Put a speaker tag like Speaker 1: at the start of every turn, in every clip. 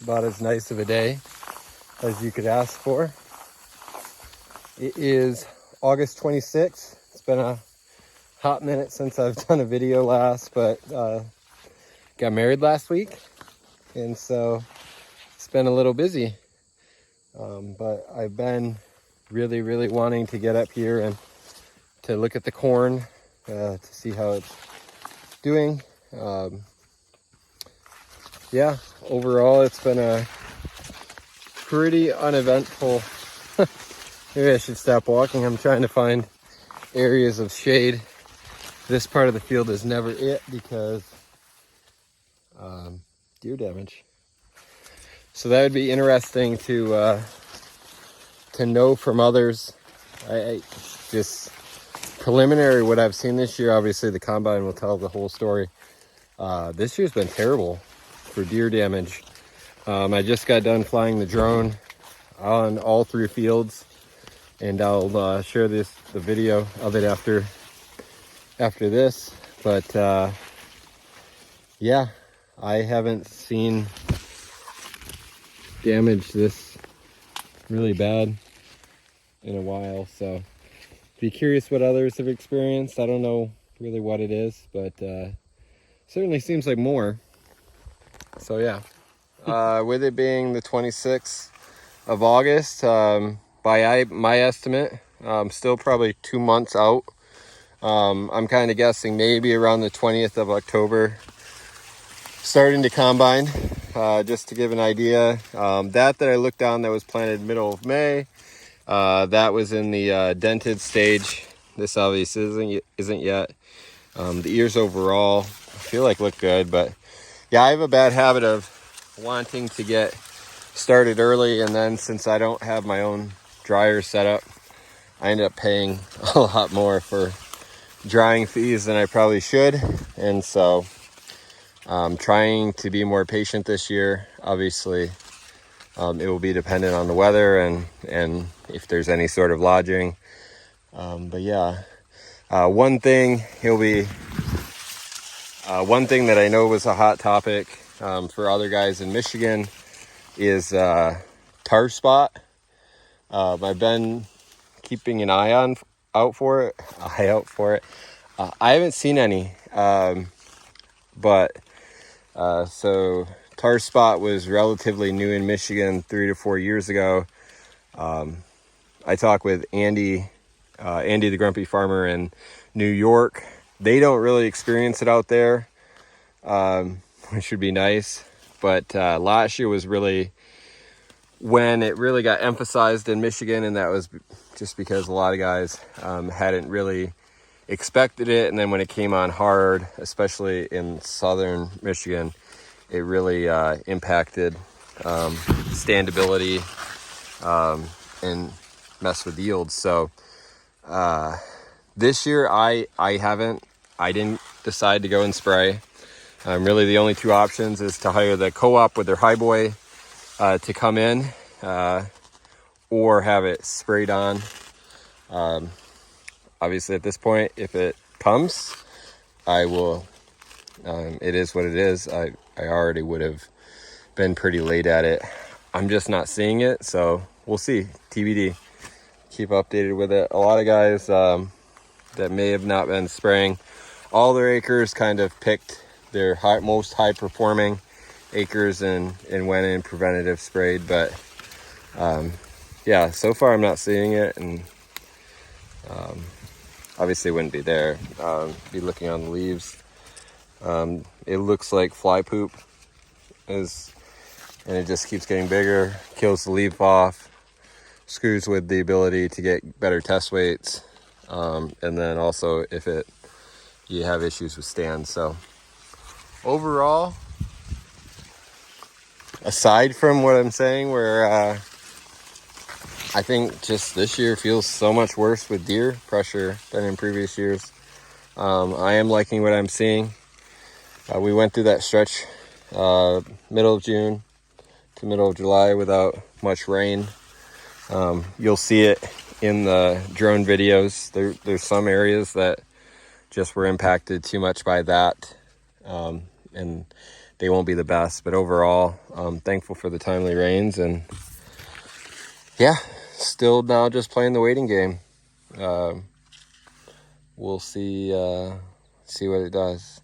Speaker 1: about as nice of a day as you could ask for. It is August 26th. It's been a hot minute since I've done a video last, but got married last week, and so it's been a little busy. But I've been really wanting to get up here and to look at the corn to see how it's doing. Yeah, overall it's been a pretty uneventful. Maybe I should stop walking. I'm trying to find areas of shade. This part of the field is never it because deer damage. So that would be interesting to know from others. I just preliminary what I've seen this year. Obviously, the combine will tell the whole story. This year's been terrible for deer damage. I just got done flying the drone on all 3 fields, and I'll share the video of it after this. But yeah, I haven't seen damage this really bad in a while, so be curious what others have experienced. I don't know really what it is, but certainly seems like more. So yeah, with it being the 26th of August, by my estimate, still probably 2 months out. I'm kind of guessing maybe around the 20th of October starting to combine. Just to give an idea, that I looked down that was planted middle of May, that was in the dented stage. This obviously isn't yet. The ears overall I feel like look good, but yeah, I have a bad habit of wanting to get started early, and then since I don't have my own dryer set up, I end up paying a lot more for drying fees than I probably should. And so trying to be more patient this year. Obviously, it will be dependent on the weather and if there's any sort of lodging. But yeah, one thing that I know was a hot topic for other guys in Michigan is tar spot. I've been keeping an eye out for it. I haven't seen any, but so tar spot was relatively new in Michigan 3 to 4 years ago. I talked with Andy the Grumpy Farmer in New York. They don't really experience it out there, which would be nice. But last year was really when it really got emphasized in Michigan, and that was just because a lot of guys hadn't really expected it. And then when it came on hard, especially in southern Michigan, it really impacted standability and messed with yields. So this year I didn't decide to go and spray. Really the only 2 options is to hire the co-op with their highboy to come in or have it sprayed on. Obviously at this point, if it comes, I will. It is what it is. I already would have been pretty late at it. I'm just not seeing it, so we'll see. TBD. Keep updated with it. A lot of guys that may have not been spraying all their acres kind of picked their most high performing acres and went in preventative sprayed. But yeah, so far I'm not seeing it, and obviously wouldn't be there. Be looking on the leaves. It looks like fly poop and it just keeps getting bigger, kills the leaf off, screws with the ability to get better test weights, and then also if you have issues with stands. So overall, aside from what I'm saying, where I think just this year feels so much worse with deer pressure than in previous years, I am liking what I'm seeing. We went through that stretch middle of June to middle of July without much rain. You'll see it in the drone videos. There's some areas that just were impacted too much by that, and they won't be the best. But overall, I'm thankful for the timely rains, and yeah, still now just playing the waiting game. We'll see what it does.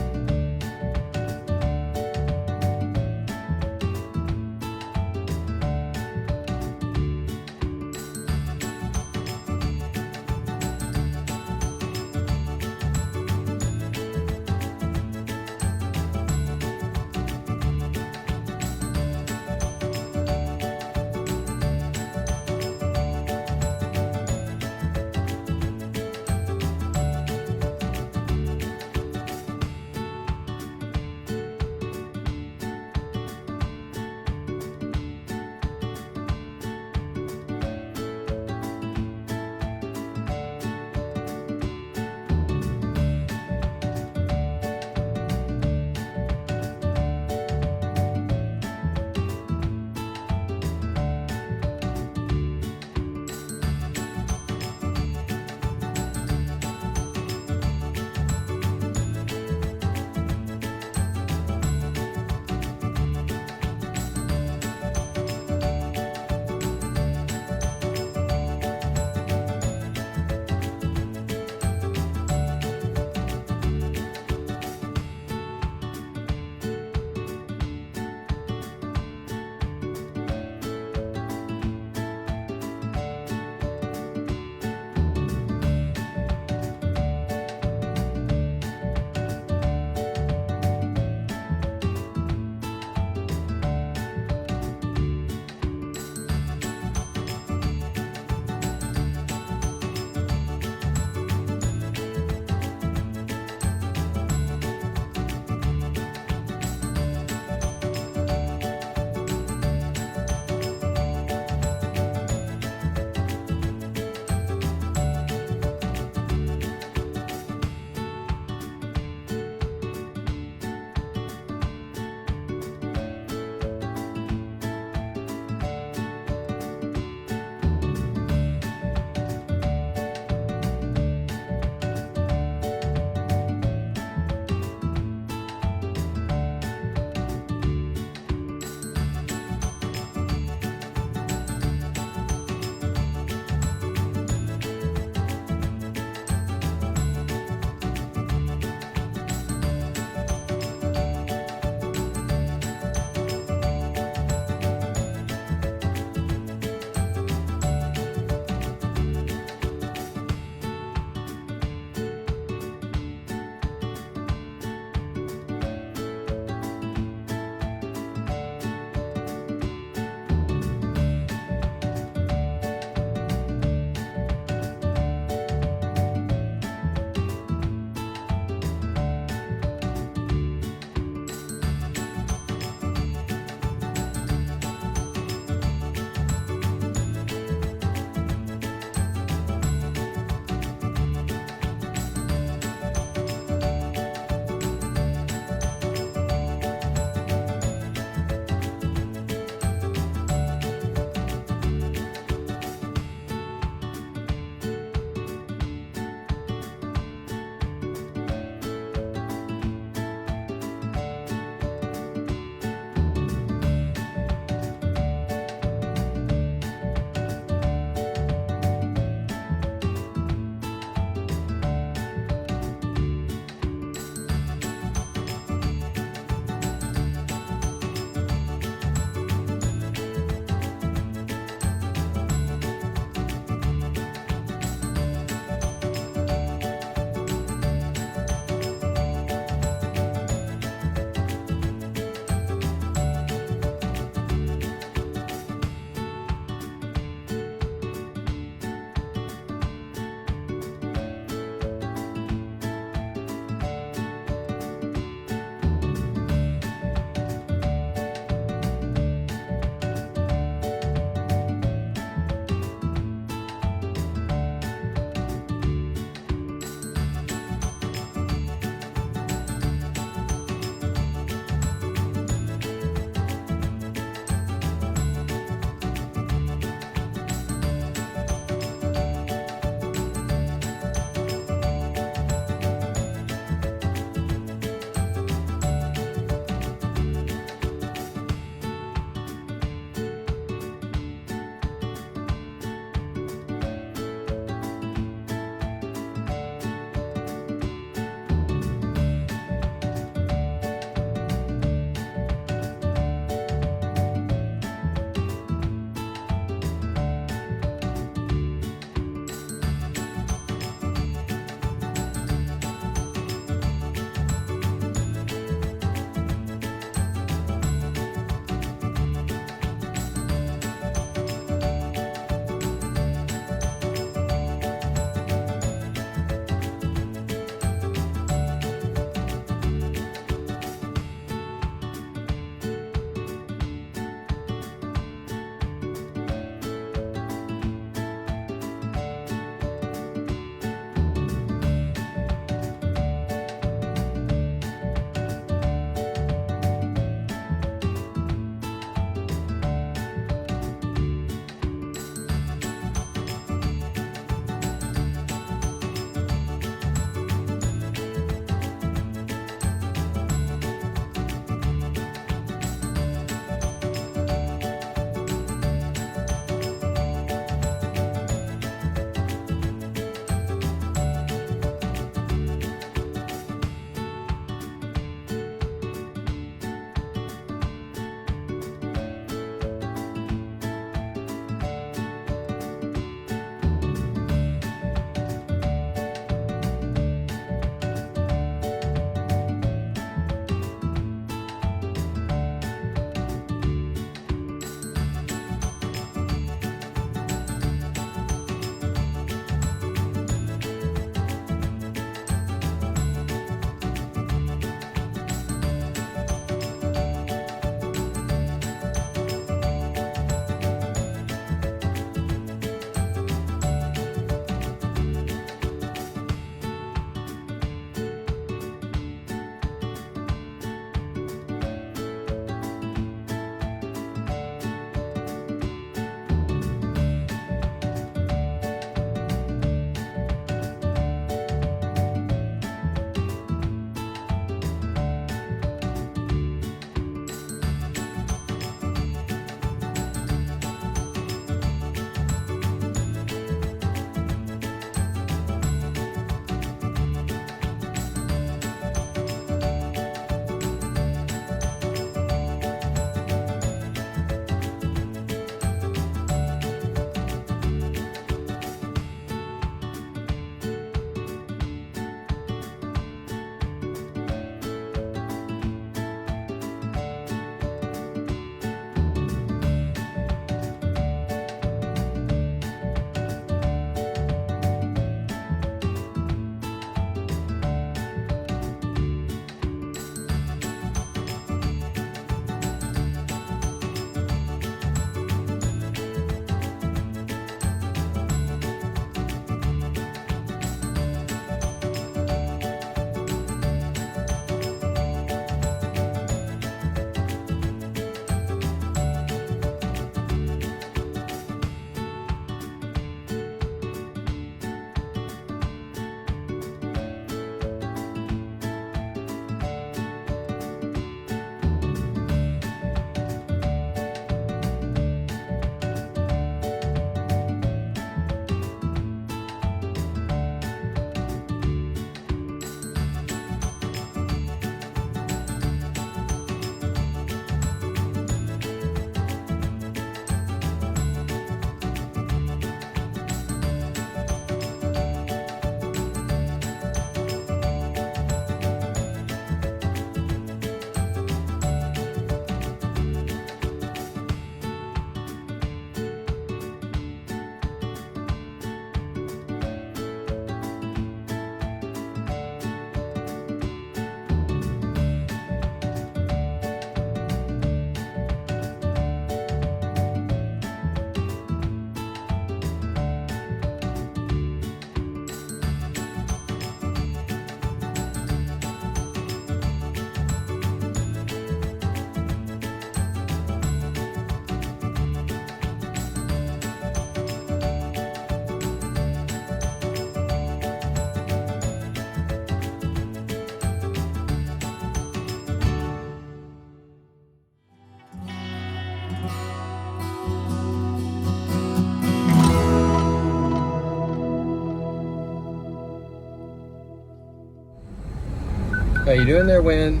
Speaker 1: How you doing there, Win?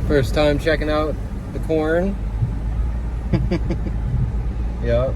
Speaker 1: First time checking out the corn? Yep.